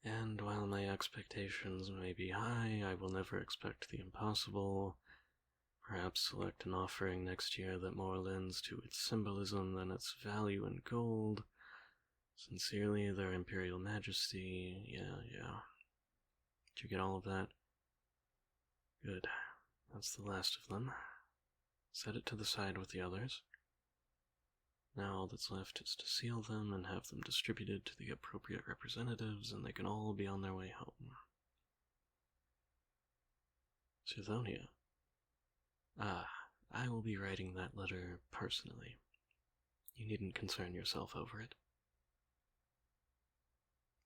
And while my expectations may be high, I will never expect the impossible. Perhaps select an offering next year that more lends to its symbolism than its value in gold. Sincerely, Their Imperial Majesty. Yeah. Did you get all of that? Good. That's the last of them. Set it to the side with the others. Now all that's left is to seal them and have them distributed to the appropriate representatives, and they can all be on their way home. Suthonia. I will be writing that letter personally. You needn't concern yourself over it.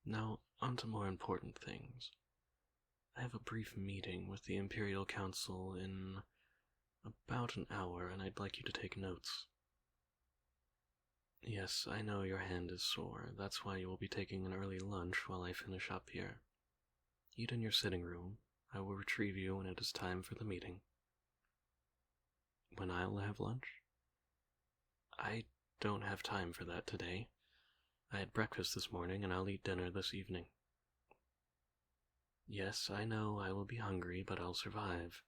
Now, on to more important things. I have a brief meeting with the Imperial Council in about an hour, and I'd like you to take notes. Yes, I know your hand is sore. That's why you will be taking an early lunch while I finish up here. Eat in your sitting room. I will retrieve you when it is time for the meeting. When I'll have lunch? I don't have time for that today. I had breakfast this morning, and I'll eat dinner this evening. Yes, I know I will be hungry, but I'll survive.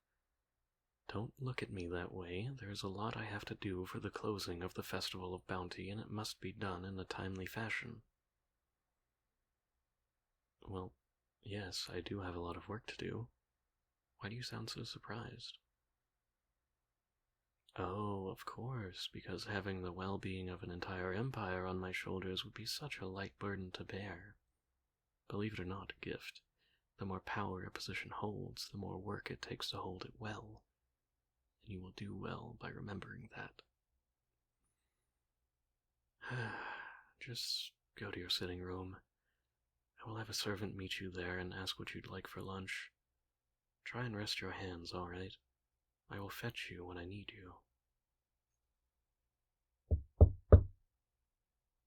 Don't look at me that way. There's a lot I have to do for the closing of the Festival of Bounty, and it must be done in a timely fashion. Well, yes, I do have a lot of work to do. Why do you sound so surprised? Oh, of course, because having the well-being of an entire empire on my shoulders would be such a light burden to bear. Believe it or not, Gift, the more power a position holds, the more work it takes to hold it well. And you will do well by remembering that. Just go to your sitting room. I will have a servant meet you there and ask what you'd like for lunch. Try and rest your hands, all right? I will fetch you when I need you.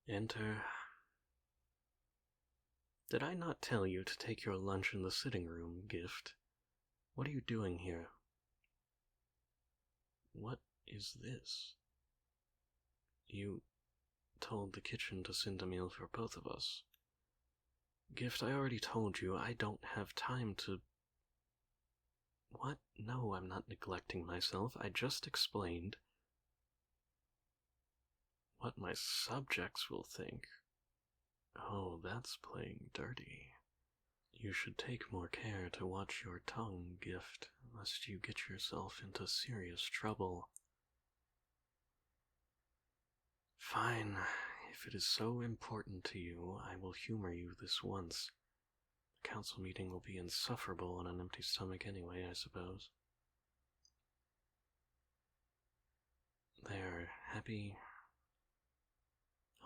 Enter. Did I not tell you to take your lunch in the sitting room, Gift? What are you doing here? What is this? You told the kitchen to send a meal for both of us. Gift, I already told you I don't have time to... What? No, I'm not neglecting myself. I just explained what my subjects will think. Oh, that's playing dirty. You should take more care to watch your tongue, Gift, lest you get yourself into serious trouble. Fine. If it is so important to you, I will humor you this once. The council meeting will be insufferable on an empty stomach anyway, I suppose. There, happy?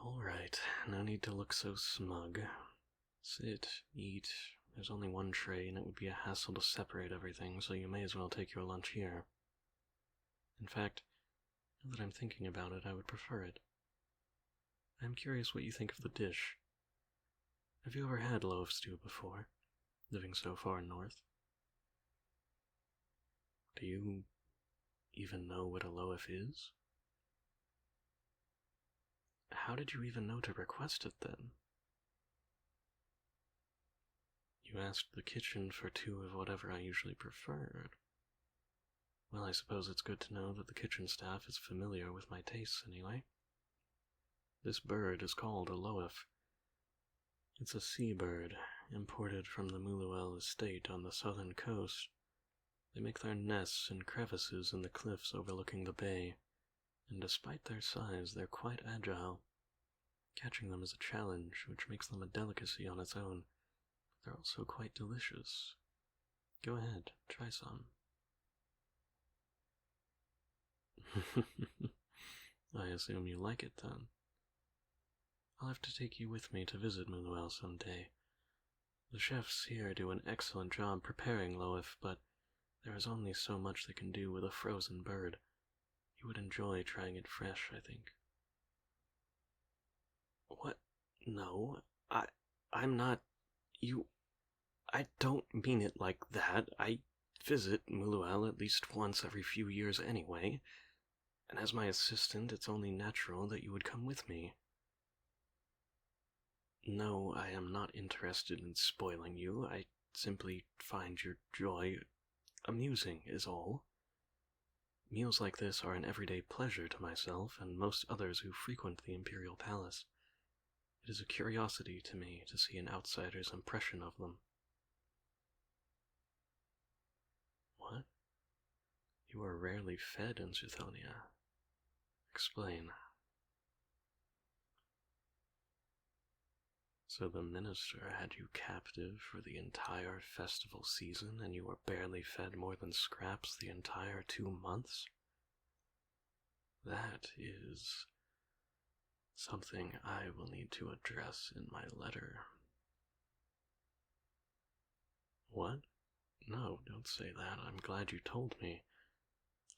All right, no need to look so smug. Sit, eat. There's only one tray, and it would be a hassle to separate everything, so you may as well take your lunch here. In fact, now that I'm thinking about it, I would prefer it. I'm curious what you think of the dish. Have you ever had loaf stew before, living so far north? Do you even know what a loaf is? How did you even know to request it, then? You asked the kitchen for 2 of whatever I usually preferred. Well, I suppose it's good to know that the kitchen staff is familiar with my tastes anyway. This bird is called a loaf. It's a seabird, imported from the Muluel estate on the southern coast. They make their nests in crevices in the cliffs overlooking the bay, and despite their size, they're quite agile. Catching them is a challenge, which makes them a delicacy on its own. They're also quite delicious. Go ahead, try some. I assume you like it, then. I'll have to take you with me to visit Muluel someday. The chefs here do an excellent job preparing loaf, but there is only so much they can do with a frozen bird. You would enjoy trying it fresh, I think. What? No, I'm not... I don't mean it like that. I visit Muluel at least once every few years anyway, and as my assistant, it's only natural that you would come with me. No, I am not interested in spoiling you. I simply find your joy amusing, is all. Meals like this are an everyday pleasure to myself and most others who frequent the Imperial Palace. It is a curiosity to me to see an outsider's impression of them. What? You are rarely fed in Suthonia. Explain. So the minister had you captive for the entire festival season and you were barely fed more than scraps the entire 2 months? That is something I will need to address in my letter. What? No, don't say that. I'm glad you told me.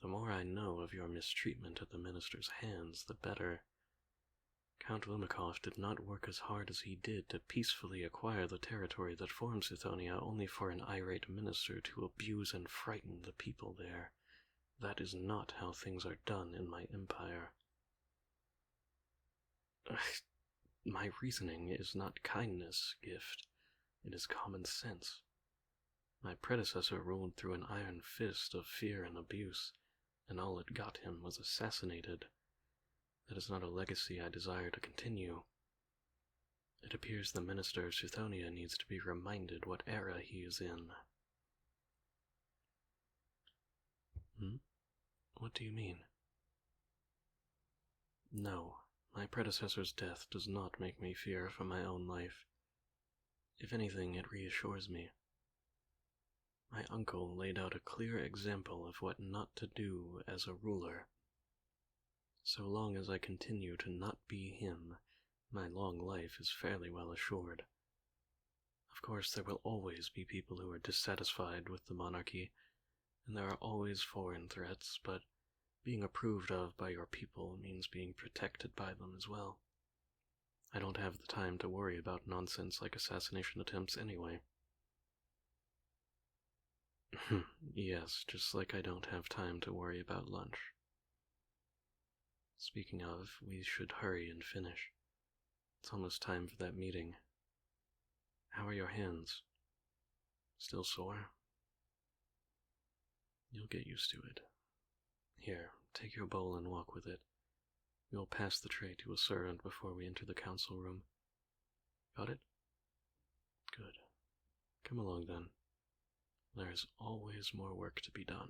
The more I know of your mistreatment at the minister's hands, the better. Count Lumikov did not work as hard as he did to peacefully acquire the territory that forms Suthonia only for an irate minister to abuse and frighten the people there. That is not how things are done in my empire. My reasoning is not kindness, Gift. It is common sense. My predecessor ruled through an iron fist of fear and abuse, and all it got him was assassinated. That is not a legacy I desire to continue. It appears the Minister of Suthonia needs to be reminded what era he is in. What do you mean? No, my predecessor's death does not make me fear for my own life. If anything, it reassures me. My uncle laid out a clear example of what not to do as a ruler. So long as I continue to not be him, my long life is fairly well assured. Of course, there will always be people who are dissatisfied with the monarchy, and there are always foreign threats, but being approved of by your people means being protected by them as well. I don't have the time to worry about nonsense like assassination attempts anyway. Yes, just like I don't have time to worry about lunch. Speaking of, we should hurry and finish. It's almost time for that meeting. How are your hands? Still sore? You'll get used to it. Here, take your bowl and walk with it. We'll pass the tray to a servant before we enter the council room. Got it? Good. Come along then. There's always more work to be done.